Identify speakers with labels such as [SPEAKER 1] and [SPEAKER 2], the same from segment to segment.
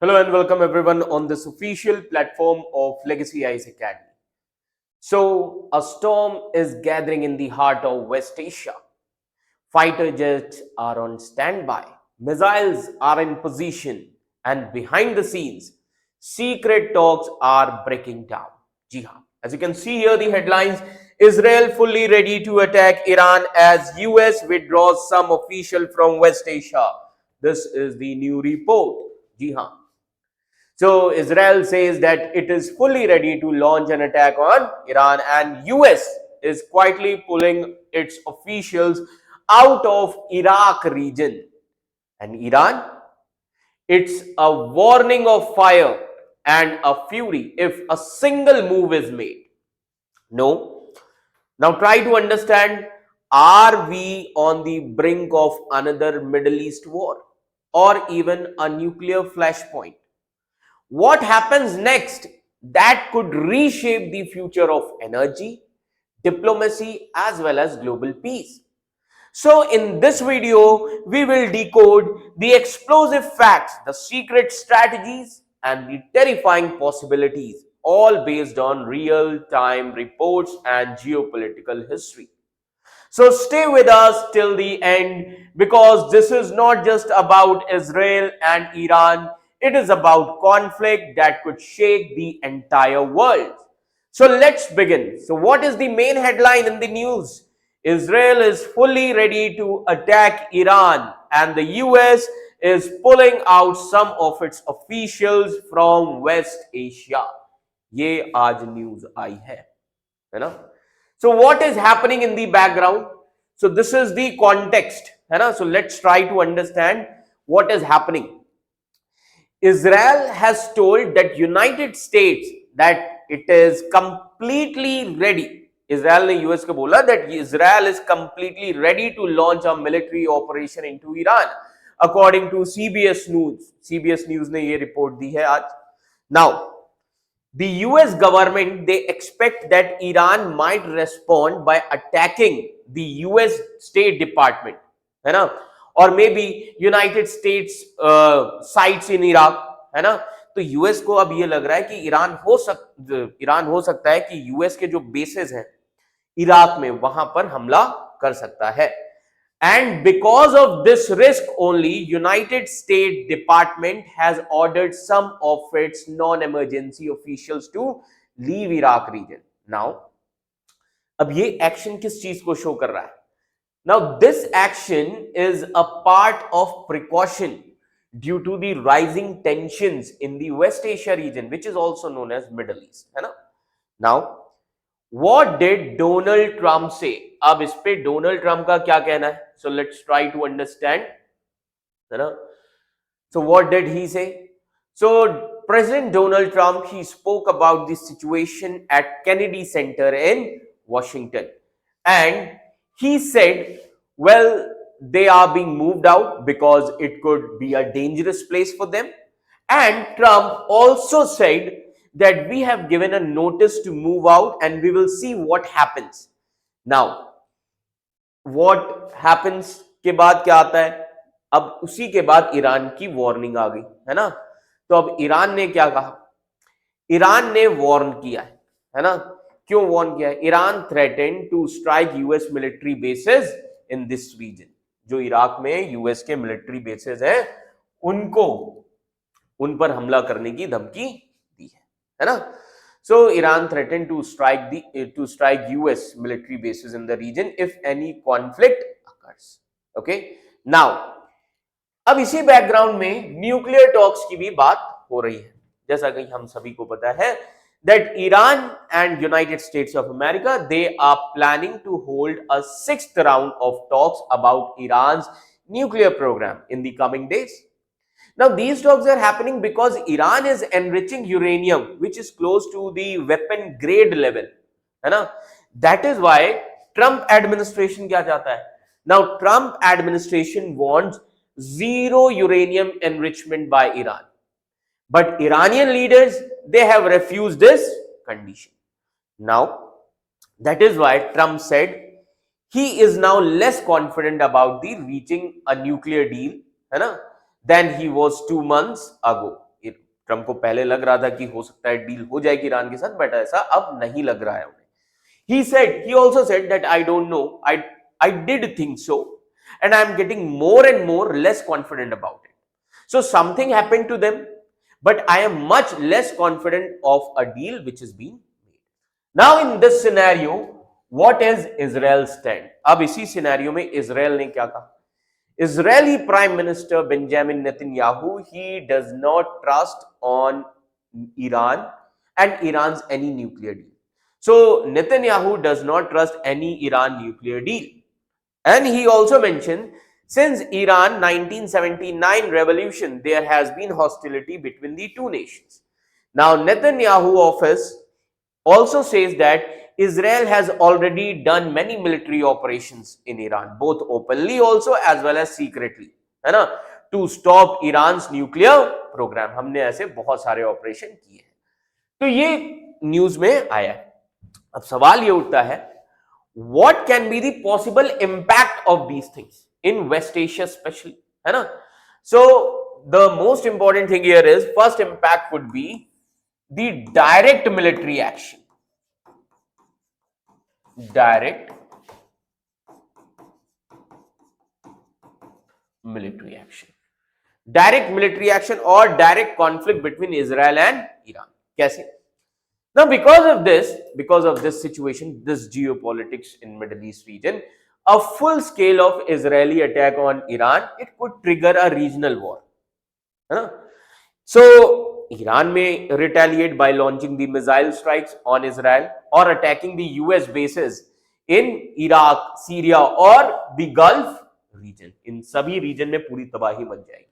[SPEAKER 1] Hello and welcome everyone on this official platform of Legacy IAS Academy. So, a storm is gathering in the heart of West Asia. Fighter jets are on standby, missiles are in position, and behind the scenes, secret talks are breaking down. Ji haan. As you can see here, the headlines: Israel fully ready to attack Iran as US withdraws some official from West Asia. This is the new report. Ji haan. So Israel says that it is fully ready to launch an attack on Iran, and US is quietly pulling its officials out of Iraq region. And Iran, it's a warning of fire and a fury if a single move is made. No. Now try to understand, are we on the brink of another Middle East war or even a nuclear flashpoint? What happens next that could reshape the future of energy, diplomacy, as well as global peace? So in this video, we will decode the explosive facts, the secret strategies, and the terrifying possibilities, all based on real-time reports and geopolitical history. So stay with us till the end, because this is not just about Israel and Iran. It is about conflict that could shake the entire world. So let's begin. So what is the main headline in the news? Israel is fully ready to attack Iran and the US is pulling out some of its officials from West Asia. ये आज news आई है ना? So what is happening in the background? So this is the context, है ना? So let's try to understand what is happening. Israel has told that United States that it is completely ready. Israel ने US को बोला that Israel is completely ready to launch a military operation into Iran, according to CBS News. CBS News ने ये report दी है आज. Now, the US government, they expect that Iran might respond by attacking the US State Department, है ना, or maybe United States sites in Iraq, है ना. तो US को अब ये लग रहा है कि ईरान हो सकता है कि यूएस के जो बेसेस हैं इराक में वहां पर हमला कर सकता है. And because of this risk only, United States Department has ordered some of its non-emergency officials to leave Iraq region. Now, अब ये एक्शन किस चीज को शो कर रहा है? Now, this action is a part of precaution due to the rising tensions in the West Asia region, which is also known as Middle East, है ना? Now, what did Donald Trump say? अब इस पे Donald Trump का क्या कहना है? So let's try to understand, है ना? So what did he say? So President Donald Trump, he spoke about the situation at Kennedy Center in Washington, and he said, well, they are being moved out because it could be a dangerous place for them. And Trump also said that we have given a notice to move out and we will see what happens. Now, what happens के बाद क्या आता है? अब उसी के बाद Iran की वार्निंग आ गई, है ना. तो अब ईरान ने क्या कहा? ईरान ने वार्न किया है ना. क्यों वार्न किया है? Iran threatened to strike US military bases in this region. जो इराक में यूएस के मिलिट्री बेसेस हैं उन पर हमला करने की धमकी दी है ना. So Iran threatened to strike US military bases in the region if any conflict occurs. Okay. Now, अब इसी बैकग्राउंड में न्यूक्लियर टॉक्स की भी बात हो रही है. जैसा कि हम सभी को पता है that Iran and United States of America, they are planning to hold a 6th round of talks about Iran's nuclear program in the coming days. Now, these talks are happening because Iran is enriching uranium, which is close to the weapon grade level, है ना. That is why Trump administration क्या चाहता है? Now, Trump administration wants zero uranium enrichment by Iran, but Iranian leaders, they have refused this condition. Now, that is why Trump said he is now less confident about the reaching a nuclear deal, है ना, than he was 2 months ago Trump को पहले लग रहा था कि हो सकता है डील हो जाएगी ईरान के साथ, बट ऐसा अब नहीं लग रहा है उन्हें. He also said that I don't know, I did think so, and I'm getting more and more less confident about it. So something happened to them, but I am much less confident of a deal which is being made. Now in this scenario, what is Israel's stand? अब इसी scenario में Israel ने क्या कहा? Israeli Prime Minister Benjamin Netanyahu, he does not trust on Iran and Iran's any nuclear deal. So Netanyahu does not trust any Iran nuclear deal. And he also mentioned, since Iran 1979 revolution, there has been hostility between the two nations. Now Netanyahu office also says that Israel has already done many military operations in Iran, both openly also as well as secretly, है ना, to stop Iran's nuclear program. हमने ऐसे बहुत सारे operation किए हैं. तो ये न्यूज में आया है. अब सवाल ये उठता है, what can be the possible impact of these things in West Asia especially, है ना? So the most important thing here is, first impact would be the direct military action. Direct military action. Direct military action or direct conflict between Israel and Iran. कैसे? Now because of this situation, this geopolitics in Middle East region, a full scale of Israeli attack on Iran, it could trigger a regional war. है ना? So Iran may retaliate by launching the missile strikes on Israel or attacking the US bases in Iraq, Syria or the Gulf region. In सभी region में पूरी तबाही much जाएगी.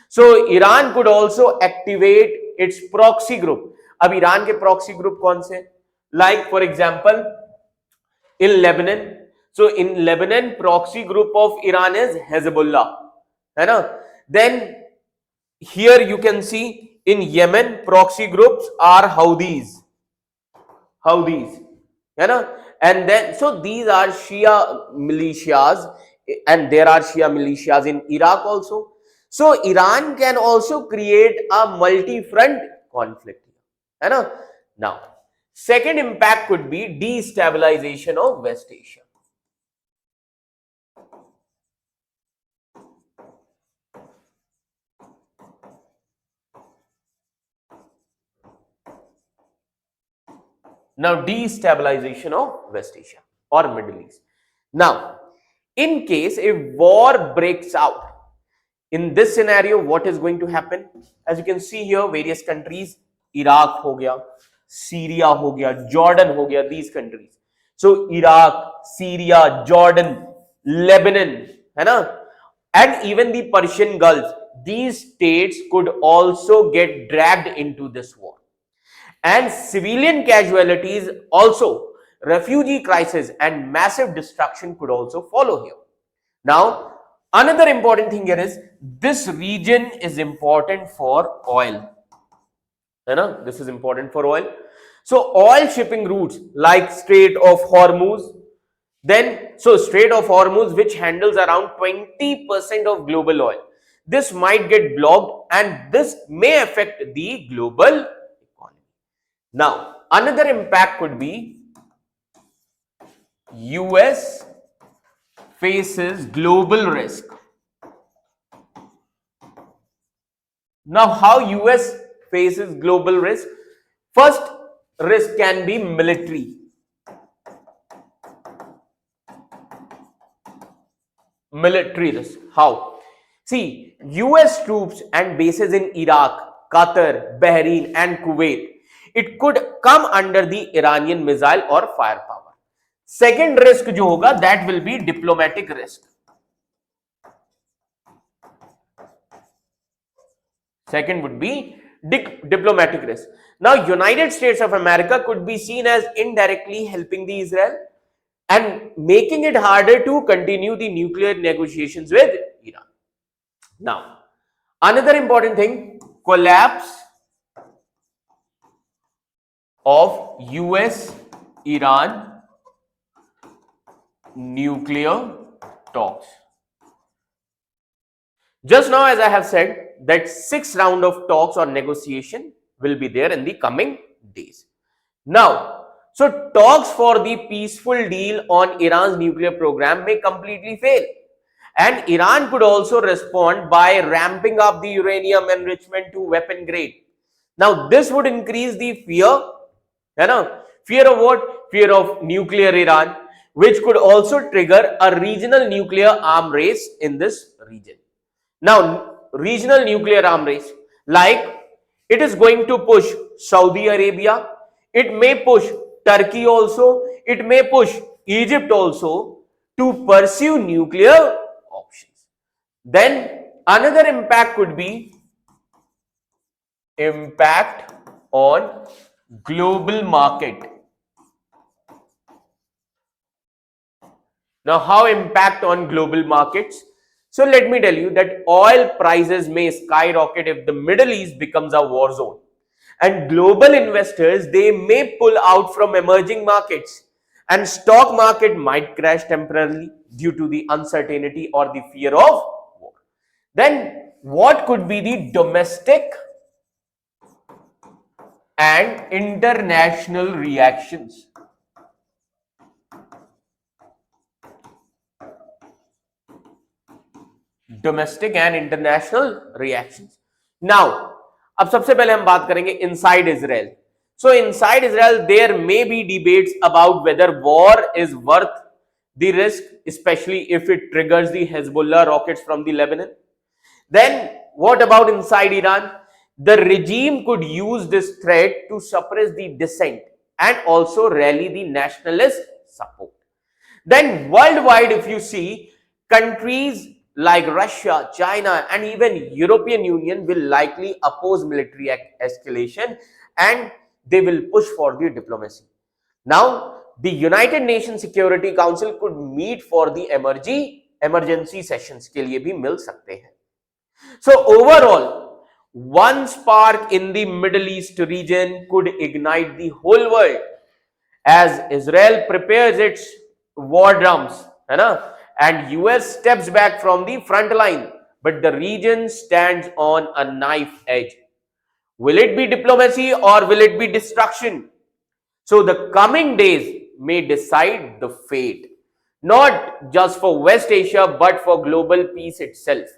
[SPEAKER 1] So Iran could also activate its proxy group. अब Iran के proxy group कौन से? Like for example, in Lebanon. So in Lebanon, proxy group of Iran is Hezbollah, है ना? Then here you can see in Yemen, proxy groups are Houthis, है ना? And then so these are Shia militias, and there are Shia militias in Iraq also. So Iran can also create a multi-front conflict, है ना? Now, second impact could be destabilization of West Asia. Now, destabilization of West Asia or Middle East. Now, in case a war breaks out, in this scenario, what is going to happen? As you can see here, various countries, Iraq ho gaya, Syria ho gaya, Jordan ho gaya, these countries. So, Iraq, Syria, Jordan, Lebanon, है ना? And even the Persian Gulf, these states could also get dragged into this war. And civilian casualties also, refugee crisis and massive destruction could also follow here. Now, another important thing here is, this region is important for oil. This is important for oil. So oil shipping routes like Strait of Hormuz, then so Strait of Hormuz, which handles around 20% of global oil, this might get blocked and this may affect the global economy. Now, another impact could be US faces global risk. Now, how US faces global risk? First risk can be military. Military risk. How? See, US troops and bases in Iraq, Qatar, Bahrain and Kuwait, it could come under the Iranian missile or firepower. Second risk जो होगा, that will be diplomatic risk. Second would be diplomatic risk. Now, United States of America could be seen as indirectly helping the Israel and making it harder to continue the nuclear negotiations with Iran. Now, another important thing, collapse of US-Iran nuclear talks. Just now, as I have said, that 6th round of talks or negotiation will be there in the coming days. Now, so talks for the peaceful deal on Iran's nuclear program may completely fail. And Iran could also respond by ramping up the uranium enrichment to weapon grade. Now, this would increase the fear, fear of what? Fear of nuclear Iran, which could also trigger a regional nuclear arm race in this region. Now, regional nuclear arm race, like it is going to push Saudi Arabia, it may push Turkey also, it may push Egypt also to pursue nuclear options. Then another impact could be impact on global market. Now, how impact on global markets? So let me tell you that oil prices may skyrocket if the Middle East becomes a war zone. And global investors, they may pull out from emerging markets, and stock market might crash temporarily due to the uncertainty or the fear of war. Then what could be the domestic and international reactions? Domestic and international reactions. Now अब सबसे पहले हम बात करेंगे inside Israel. So inside Israel there may be debates about whether war is worth the risk, especially if it triggers the Hezbollah rockets from the Lebanon. Then what about inside Iran? The regime could use this threat to suppress the dissent and also rally the nationalist support. Then worldwide, if you see, countries like Russia, China, and even European Union will likely oppose military escalation, and they will push for the diplomacy. Now, the United Nations Security Council could meet for the emergency sessions के लिए भी मिल सकते हैं. So overall, one spark in the Middle East region could ignite the whole world as Israel prepares its war drums, है ना? And US steps back from the front line, but the region stands on a knife edge. Will it be diplomacy or will it be destruction? So the coming days may decide the fate, not just for West Asia, but for global peace itself.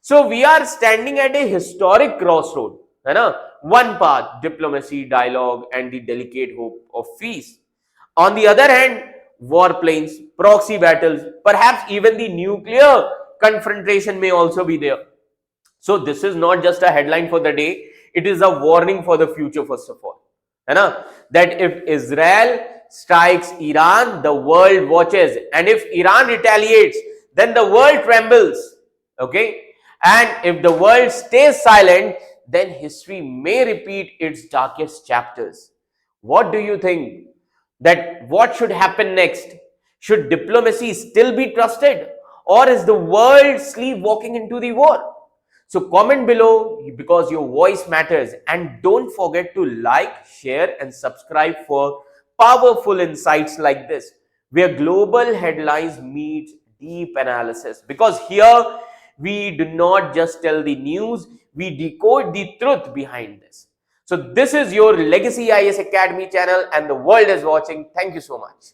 [SPEAKER 1] So we are standing at a historic crossroad, है ना? One path, diplomacy, dialogue, and the delicate hope of peace. On the other hand, warplanes, proxy battles, perhaps even the nuclear confrontation may also be there. So this is not just a headline for the day, it is a warning for the future first of all. That if Israel strikes Iran, the world watches, and if Iran retaliates, then the world trembles. Okay? And if the world stays silent, then history may repeat its darkest chapters. What do you think? That what should happen next? Should diplomacy still be trusted, or is the world sleepwalking into the war? So comment below because your voice matters, and don't forget to like, share and subscribe for powerful insights like this, where global headlines meet deep analysis, because here we do not just tell the news, we decode the truth behind this. So this is your Legacy IAS Academy channel and the world is watching. Thank you so much.